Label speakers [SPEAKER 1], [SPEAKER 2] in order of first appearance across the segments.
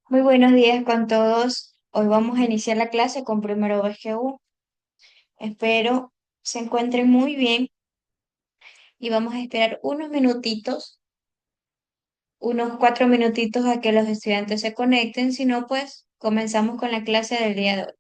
[SPEAKER 1] Muy buenos días con todos. Hoy vamos a iniciar la clase con primero BGU. Espero se encuentren muy bien y vamos a esperar unos minutitos, unos 4 minutitos a que los estudiantes se conecten. Si no, pues comenzamos con la clase del día de hoy.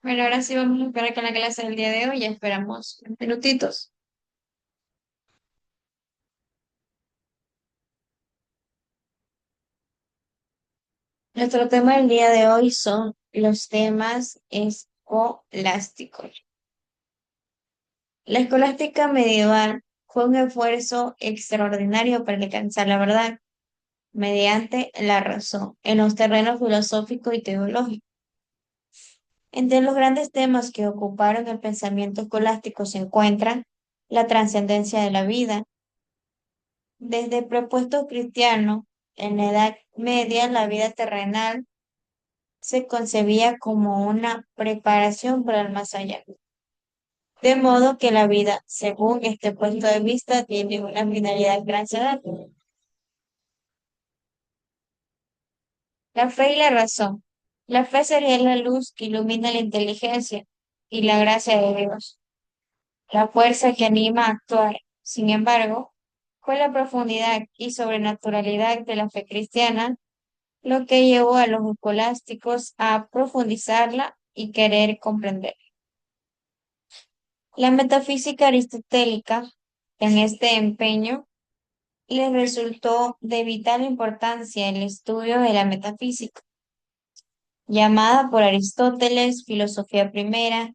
[SPEAKER 1] Bueno, ahora sí vamos a esperar con la clase del día de hoy. Ya esperamos unos minutitos. Nuestro tema del día de hoy son los temas escolásticos. La escolástica medieval fue un esfuerzo extraordinario para alcanzar la verdad mediante la razón en los terrenos filosófico y teológico. Entre los grandes temas que ocuparon el pensamiento escolástico se encuentran la trascendencia de la vida. Desde el propuesto cristiano, en la Edad Media, la vida terrenal se concebía como una preparación para el más allá. De modo que la vida, según este punto de vista, tiene una finalidad trascendental. La fe y la razón. La fe sería la luz que ilumina la inteligencia y la gracia de Dios, la fuerza que anima a actuar. Sin embargo, fue la profundidad y sobrenaturalidad de la fe cristiana lo que llevó a los escolásticos a profundizarla y querer comprender. La metafísica aristotélica, en este empeño, les resultó de vital importancia el estudio de la metafísica, llamada por Aristóteles filosofía primera,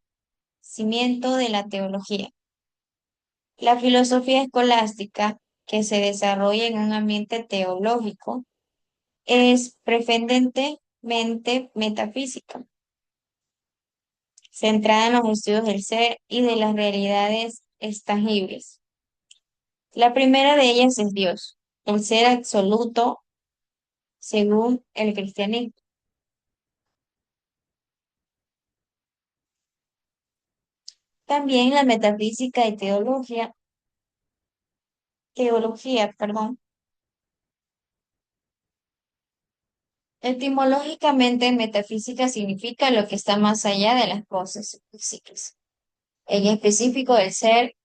[SPEAKER 1] cimiento de la teología. La filosofía escolástica, que se desarrolla en un ambiente teológico, es preferentemente metafísica, centrada en los estudios del ser y de las realidades tangibles. La primera de ellas es Dios, el ser absoluto según el cristianismo. También la metafísica y teología. Etimológicamente, metafísica significa lo que está más allá de las cosas físicas, en específico del ser,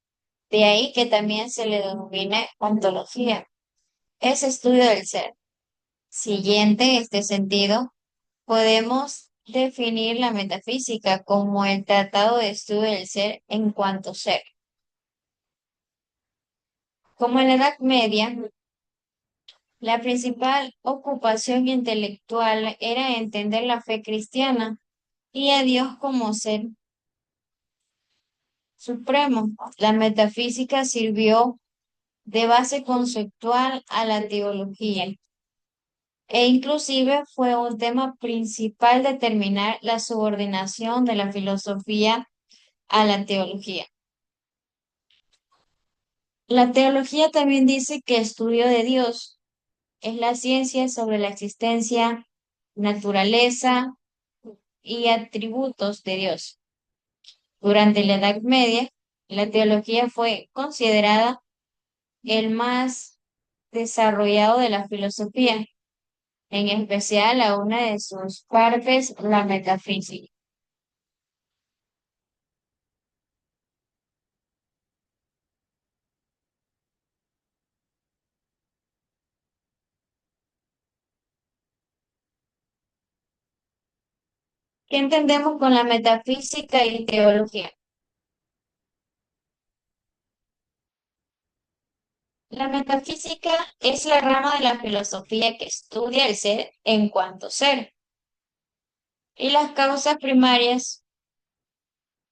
[SPEAKER 1] de ahí que también se le denomine ontología, es estudio del ser. Siguiente este sentido, podemos definir la metafísica como el tratado de estudio del ser en cuanto ser. Como en la Edad Media, la principal ocupación intelectual era entender la fe cristiana y a Dios como ser supremo. La metafísica sirvió de base conceptual a la teología e inclusive fue un tema principal determinar la subordinación de la filosofía a la teología. La teología también dice que estudio de Dios es la ciencia sobre la existencia, naturaleza y atributos de Dios. Durante la Edad Media, la teología fue considerada el más desarrollado de la filosofía, en especial a una de sus partes, la metafísica. ¿Qué entendemos con la metafísica y teología? La metafísica es la rama de la filosofía que estudia el ser en cuanto ser y las causas primarias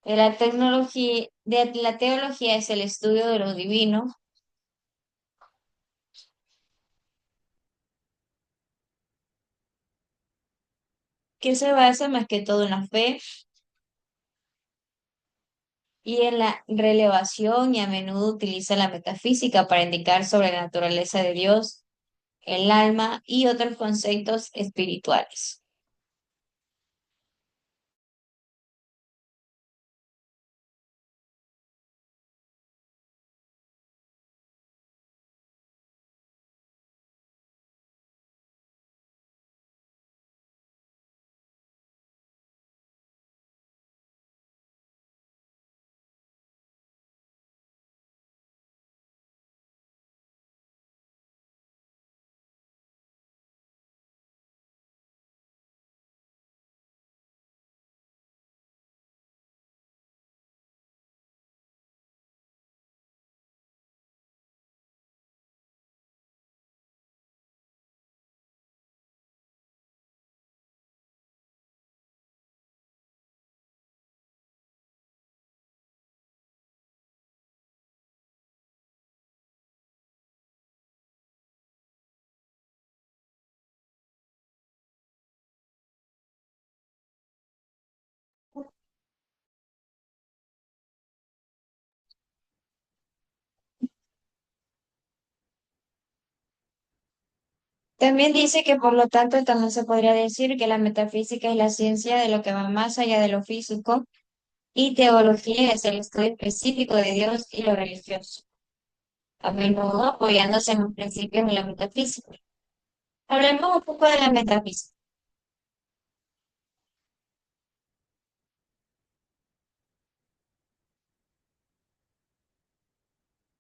[SPEAKER 1] de la teología es el estudio de lo divino, que se basa más que todo en la fe y en la relevación y a menudo utiliza la metafísica para indicar sobre la naturaleza de Dios, el alma y otros conceptos espirituales. También dice que por lo tanto también se podría decir que la metafísica es la ciencia de lo que va más allá de lo físico y teología es el estudio específico de Dios y lo religioso, a menudo apoyándose en los principios de la metafísica. Hablemos un poco de la metafísica.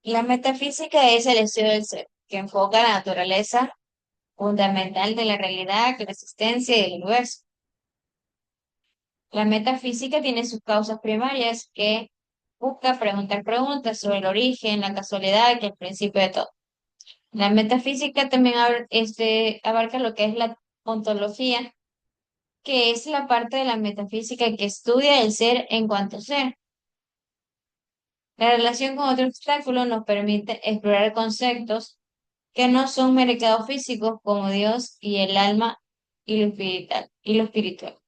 [SPEAKER 1] La metafísica es el estudio del ser, que enfoca la naturaleza fundamental de la realidad, la existencia y el universo. La metafísica tiene sus causas primarias que busca preguntar preguntas sobre el origen, la casualidad, que es el principio de todo. La metafísica también abarca lo que es la ontología, que es la parte de la metafísica que estudia el ser en cuanto ser. La relación con otro obstáculo nos permite explorar conceptos que no son mercados físicos como Dios y el alma y lo espiritual.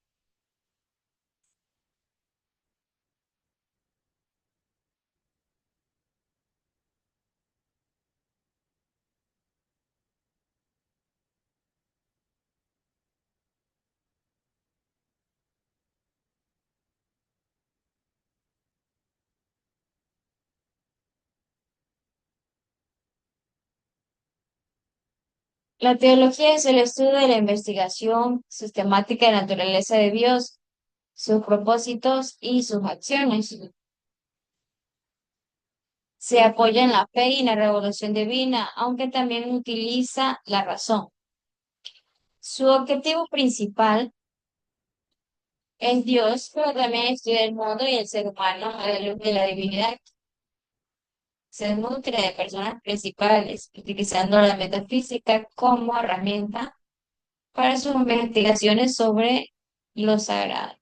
[SPEAKER 1] La teología es el estudio de la investigación sistemática de la naturaleza de Dios, sus propósitos y sus acciones. Se apoya en la fe y en la revolución divina, aunque también utiliza la razón. Su objetivo principal es Dios, pero también estudia el mundo y el ser humano a la luz de la divinidad. Se nutre de personas principales, utilizando la metafísica como herramienta para sus investigaciones sobre lo sagrado.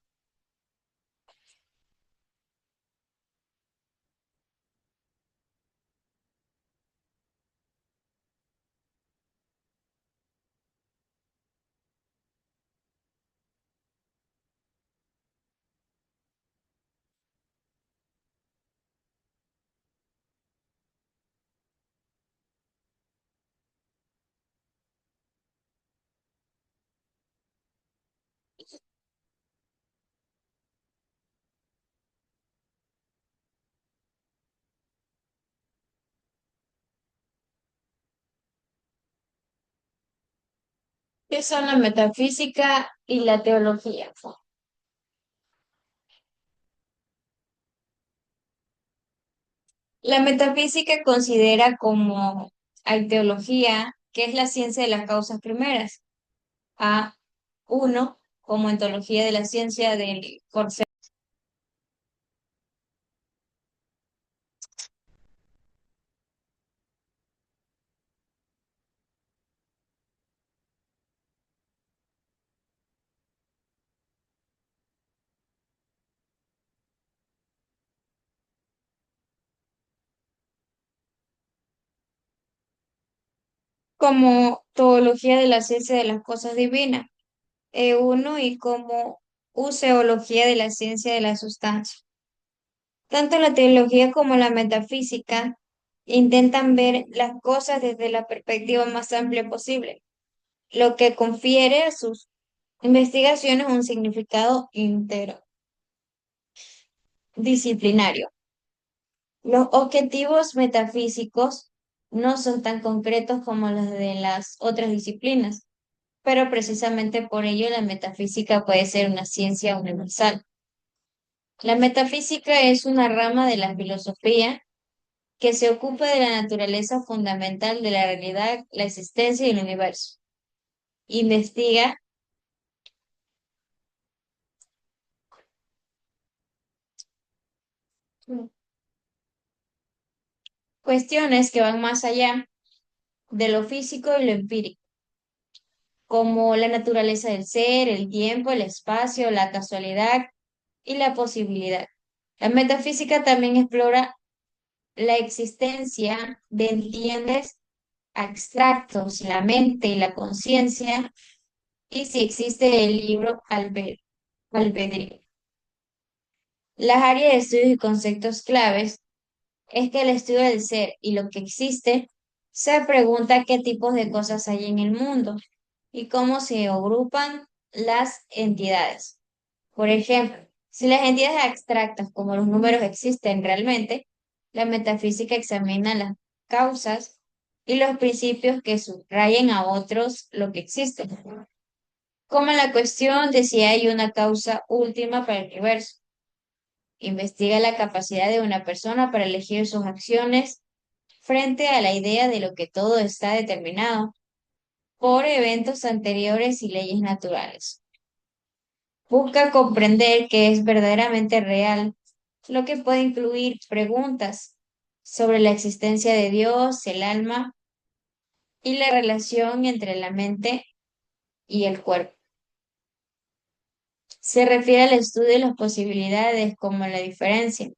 [SPEAKER 1] ¿Qué son la metafísica y la teología? La metafísica considera como hay teología, que es la ciencia de las causas primeras, a uno como ontología de la ciencia del corse, como teología de la ciencia de las cosas divinas, e uno y como useología de la ciencia de la sustancia. Tanto la teología como la metafísica intentan ver las cosas desde la perspectiva más amplia posible, lo que confiere a sus investigaciones un significado interdisciplinario. Los objetivos metafísicos no son tan concretos como los de las otras disciplinas, pero precisamente por ello la metafísica puede ser una ciencia universal. La metafísica es una rama de la filosofía que se ocupa de la naturaleza fundamental de la realidad, la existencia y el universo. Investiga cuestiones que van más allá de lo físico y lo empírico, como la naturaleza del ser, el tiempo, el espacio, la casualidad y la posibilidad. La metafísica también explora la existencia de entiendes abstractos, la mente y la conciencia, y si existe el libro albedrío. Las áreas de estudio y conceptos claves es que el estudio del ser y lo que existe Se pregunta qué tipos de cosas hay en el mundo y cómo se agrupan las entidades. Por ejemplo, si las entidades abstractas como los números existen realmente, la metafísica examina las causas y los principios que subrayen a otros lo que existe, como la cuestión de si hay una causa última para el universo. Investiga la capacidad de una persona para elegir sus acciones frente a la idea de lo que todo está determinado por eventos anteriores y leyes naturales. Busca comprender qué es verdaderamente real, lo que puede incluir preguntas sobre la existencia de Dios, el alma y la relación entre la mente y el cuerpo. Se refiere al estudio de las posibilidades como la diferencia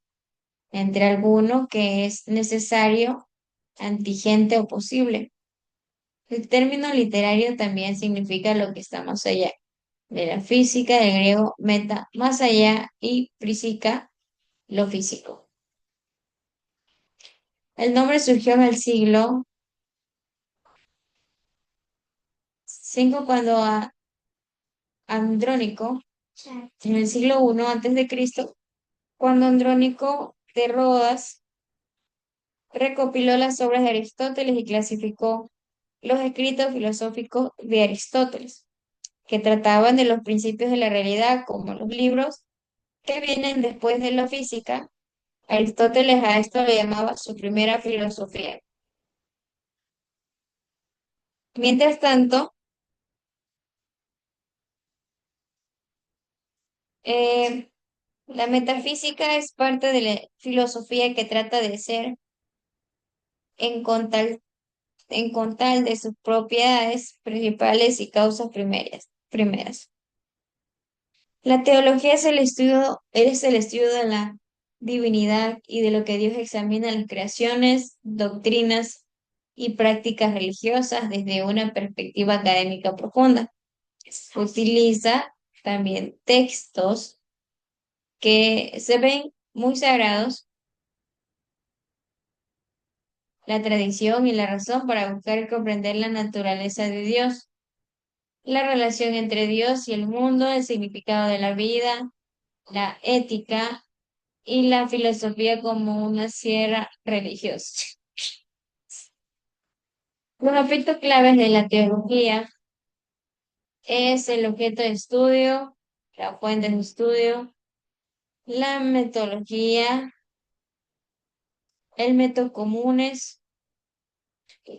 [SPEAKER 1] entre alguno que es necesario, antigente o posible. El término literario también significa lo que está más allá de la física, del griego meta, más allá, y física, lo físico. El nombre surgió en el siglo V cuando Andrónico, en el siglo I antes de Cristo, cuando Andrónico de Rodas recopiló las obras de Aristóteles y clasificó los escritos filosóficos de Aristóteles, que trataban de los principios de la realidad, como los libros que vienen después de la física. Aristóteles a esto le llamaba su primera filosofía. Mientras tanto, eh, la metafísica es parte de la filosofía que trata de ser en contal, en contal de sus propiedades principales y causas primeras. La teología es el estudio de la divinidad y de lo que Dios examina en las creaciones, doctrinas y prácticas religiosas desde una perspectiva académica profunda. Utiliza también textos que se ven muy sagrados, la tradición y la razón para buscar y comprender la naturaleza de Dios, la relación entre Dios y el mundo, el significado de la vida, la ética y la filosofía como una sierra religiosa. Los aspectos claves de la teología es el objeto de estudio, la fuente de estudio, la metodología, el método comunes,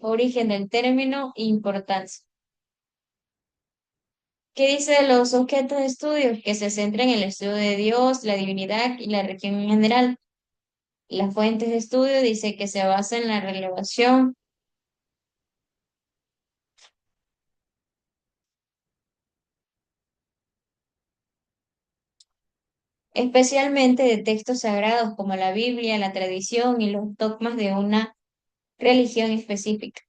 [SPEAKER 1] origen del término e importancia. ¿Qué dice de los objetos de estudio? Que se centra en el estudio de Dios, la divinidad y la religión en general. Las fuentes de estudio dice que se basa en la revelación, especialmente de textos sagrados como la Biblia, la tradición y los dogmas de una religión específica.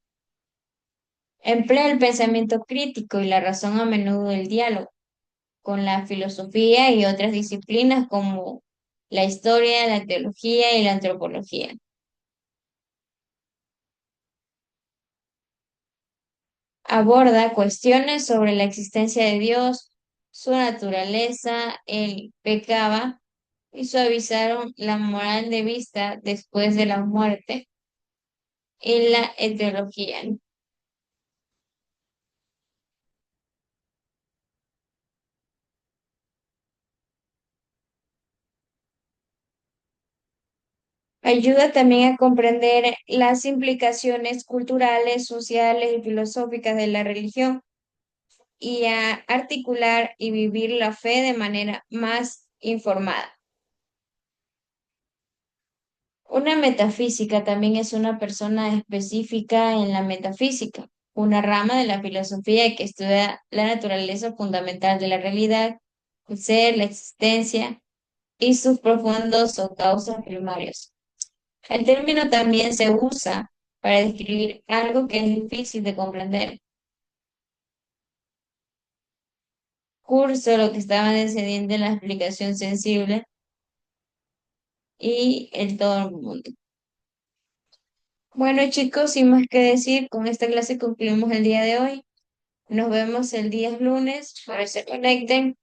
[SPEAKER 1] Emplea el pensamiento crítico y la razón, a menudo el diálogo con la filosofía y otras disciplinas como la historia, la teología y la antropología. Aborda cuestiones sobre la existencia de Dios, su naturaleza, el pecado y suavizaron la moral de vista después de la muerte y la etiología. Ayuda también a comprender las implicaciones culturales, sociales y filosóficas de la religión y a articular y vivir la fe de manera más informada. Una metafísica también es una persona específica en la metafísica, una rama de la filosofía que estudia la naturaleza fundamental de la realidad, el ser, la existencia y sus profundos o causas primarios. El término también se usa para describir algo que es difícil de comprender. Curso, lo que estaba descendiendo en la explicación sensible y el todo el mundo. Bueno, chicos, sin más que decir, con esta clase concluimos el día de hoy. Nos vemos el día lunes para que se conecten.